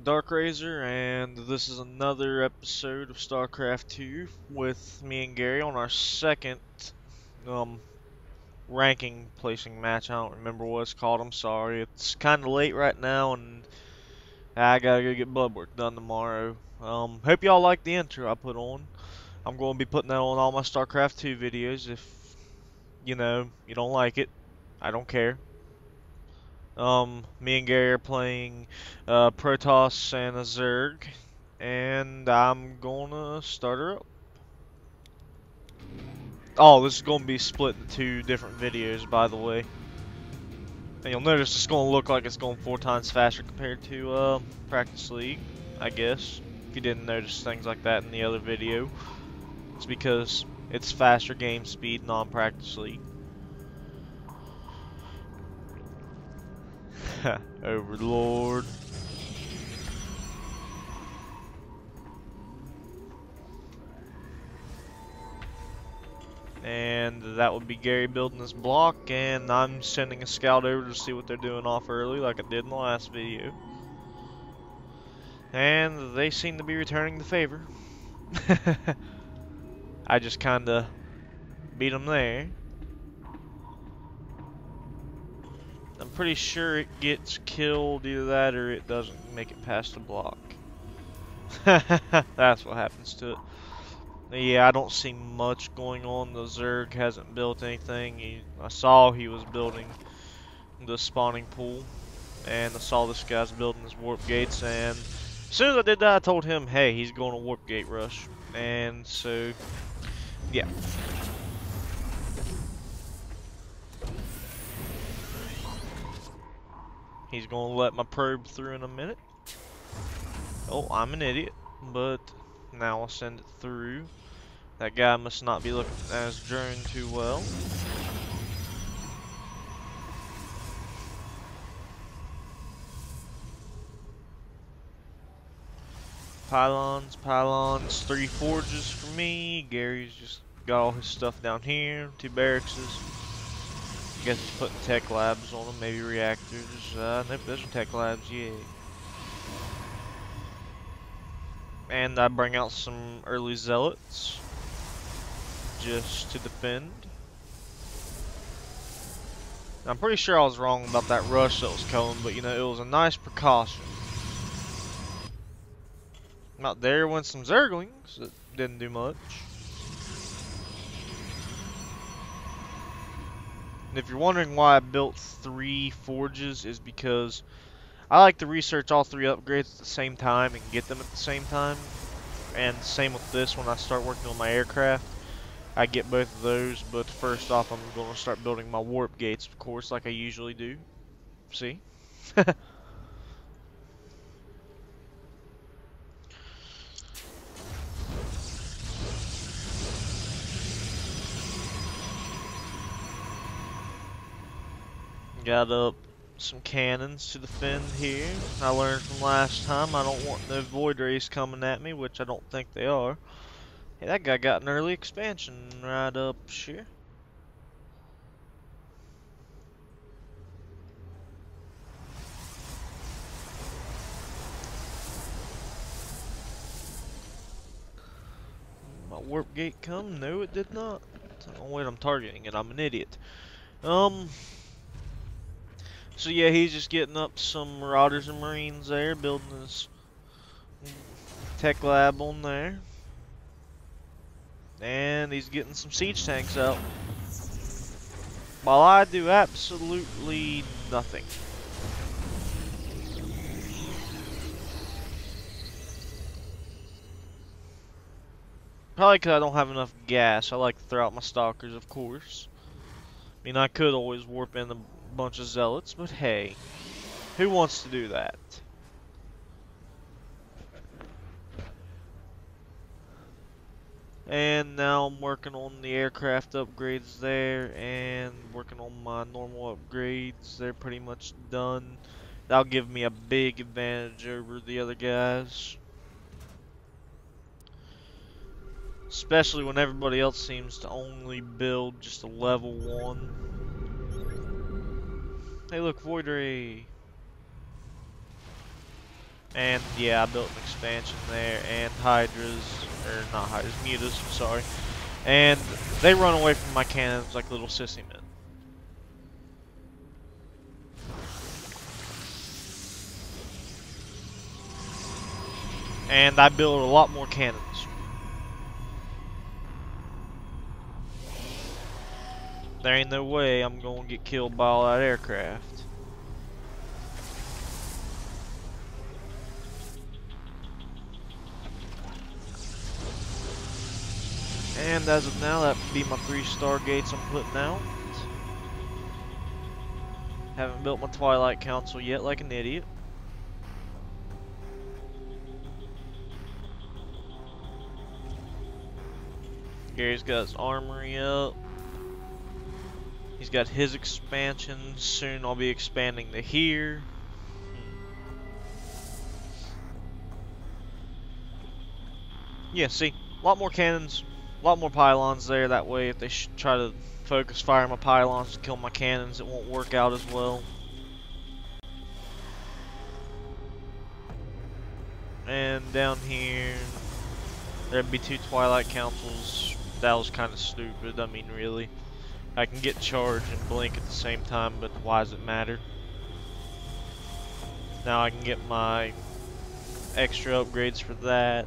Dark Razor, and this is another episode of StarCraft 2 with me and Gary on our second um, ranking placing match. I don't remember what it's called, I'm sorry. It's kind of late right now, and I gotta go get blood work done tomorrow. Hope y'all like the intro I put on. I'm going to be putting that on all my StarCraft 2 videos. If, you don't like it, I don't care. Me and Gary are playing Protoss and a Zerg, and I'm gonna start her up. Oh, this is gonna be split into two different videos, by the way. And you'll notice it's gonna look like it's going 4 times faster compared to Practice League, I guess. If you didn't notice things like that in the other video, it's because it's faster game speed non-Practice League. Overlord. And that would be Gary building this block, and I'm sending a scout over to see what they're doing off early like I did in the last video. And they seem to be returning the favor. I just kinda beat them there. I'm pretty sure it gets killed, either that or it doesn't make it past the block. That's what happens to it. Yeah, I don't see much going on. The Zerg hasn't built anything. I saw he was building the spawning pool, and I saw this guy's building his warp gates, and as soon as I did that, I told him, hey, he's going to warp gate rush. And so, yeah. He's going to let my probe through in a minute. Oh, I'm an idiot, but now I'll send it through. That guy must not be looking at his drone too well. Pylons, 3 forges for me. Gary's just got all his stuff down here, 2 barracks. Guess he's putting tech labs on them, maybe reactors. Nope, those are tech labs, yeah. And I bring out some early zealots just to defend. I'm pretty sure I was wrong about that rush that was coming, but it was a nice precaution. Out there went some Zerglings that didn't do much. And if you're wondering why I built 3 forges, is because I like to research all 3 upgrades at the same time and get them at the same time. And same with this, when I start working on my aircraft, I get both of those. But first off, I'm going to start building my warp gates, of course, like I usually do. See? Got up some cannons to defend here. I learned from last time I don't want no void rays coming at me, which I don't think they are. Hey, that guy got an early expansion right up here. My warp gate come? No, it did not. Oh wait, I'm targeting it. I'm an idiot. So yeah, he's just getting up some Marauders and Marines there, building his tech lab on there. And he's getting some siege tanks out. While I do absolutely nothing. Probably because I don't have enough gas. I like to throw out my stalkers, of course. I mean, I could always warp in a bunch of zealots, but hey, who wants to do that? And now I'm working on the aircraft upgrades there, and working on my normal upgrades. They're pretty much done. That'll give me a big advantage over the other guys. Especially when everybody else seems to only build just a level 1. Hey look, Void Ray. And yeah, I built an expansion there, and hydras, or not hydras, mutas, sorry. And they run away from my cannons like little sissy men. And I built a lot more cannons. There ain't no way I'm gonna get killed by all that aircraft. And as of now, that would be my 3 Stargates I'm putting out. Haven't built my Twilight Council yet like an idiot. Gary's got his armory up. He's got his expansion. Soon I'll be expanding to here. Yeah, see, a lot more cannons, a lot more pylons there. That way, if they try to focus fire my pylons to kill my cannons, it won't work out as well. And down here, there'd be 2 Twilight Councils. That was kind of stupid. I mean, really. I can get charge and blink at the same time, but why does it matter? Now I can get my extra upgrades for that.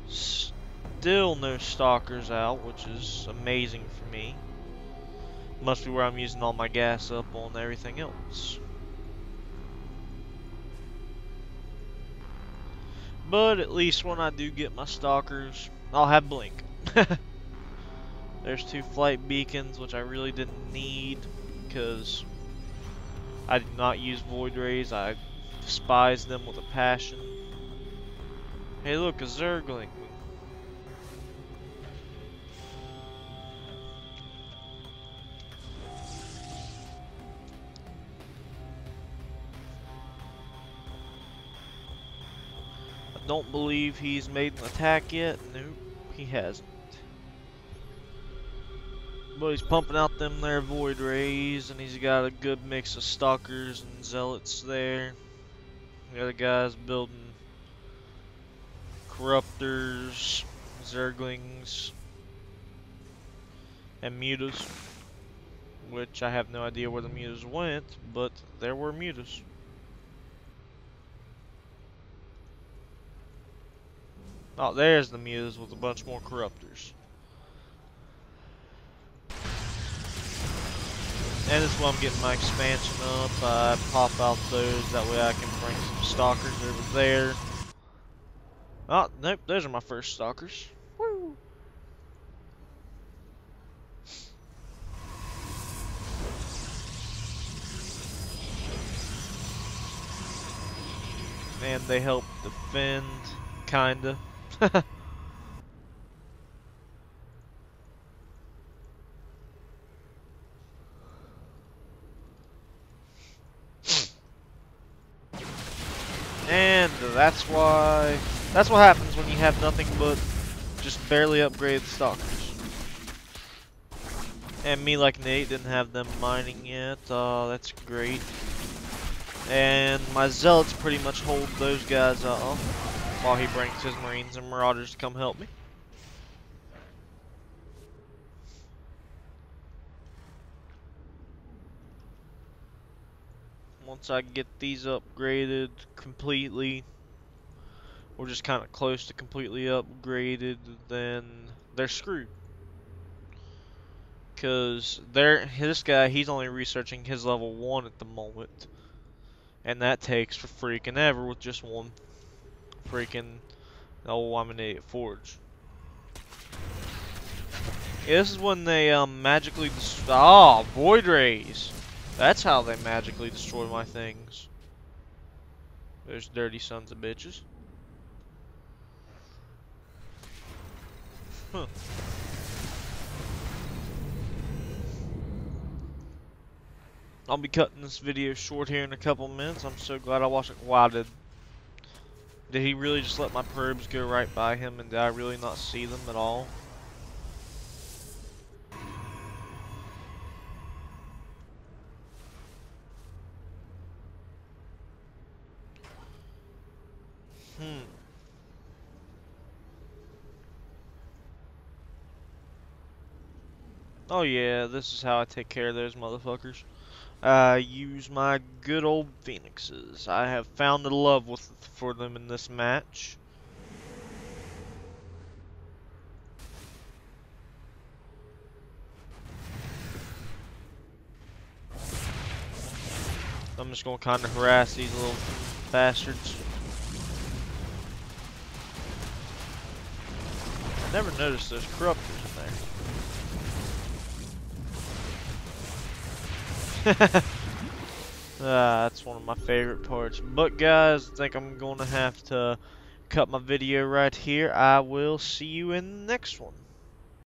Still no stalkers out, which is amazing for me. Must be where I'm using all my gas up on everything else. But at least when I do get my stalkers, I'll have blink. There's 2 flight beacons, which I really didn't need because I did not use void rays. I despise them with a passion. Hey, look, a Zergling. I don't believe he's made an attack yet. Nope, he hasn't. But he's pumping out them there void rays, and he's got a good mix of stalkers and zealots there. The other guy's building corruptors, zerglings, and mutas, which I have no idea where the mutas went, but there were mutas. Oh, there's the mutas with a bunch more corruptors. And this is why I'm getting my expansion up. I pop out those, that way I can bring some stalkers over there. Oh, nope, those are my first stalkers. Woo! And they help defend, kinda. And that's what happens when you have nothing but just barely upgraded stalkers. And me, like Nate, didn't have them mining yet. That's great. And my zealots pretty much hold those guys off while he brings his marines and marauders to come help me. Once I get these upgraded completely, or just kind of close to completely upgraded, then they're screwed. Because this guy, he's only researching his level 1 at the moment. And that takes for freaking ever with just one freaking, oh, I'm an idiot, forge. Yeah, this is when they magically void rays. That's how they magically destroy my things. Those dirty sons of bitches. Huh. I'll be cutting this video short here in a couple minutes. I'm so glad I watched it. Wow, did he really just let my probes go right by him, and did I really not see them at all? Oh yeah, this is how I take care of those motherfuckers. I use my good old phoenixes. I have found a love for them in this match. I'm just gonna kind of harass these little bastards. I never noticed those corruptors in there. That's one of my favorite parts. But guys, I think I'm gonna have to cut my video right here. I will see you in the next one.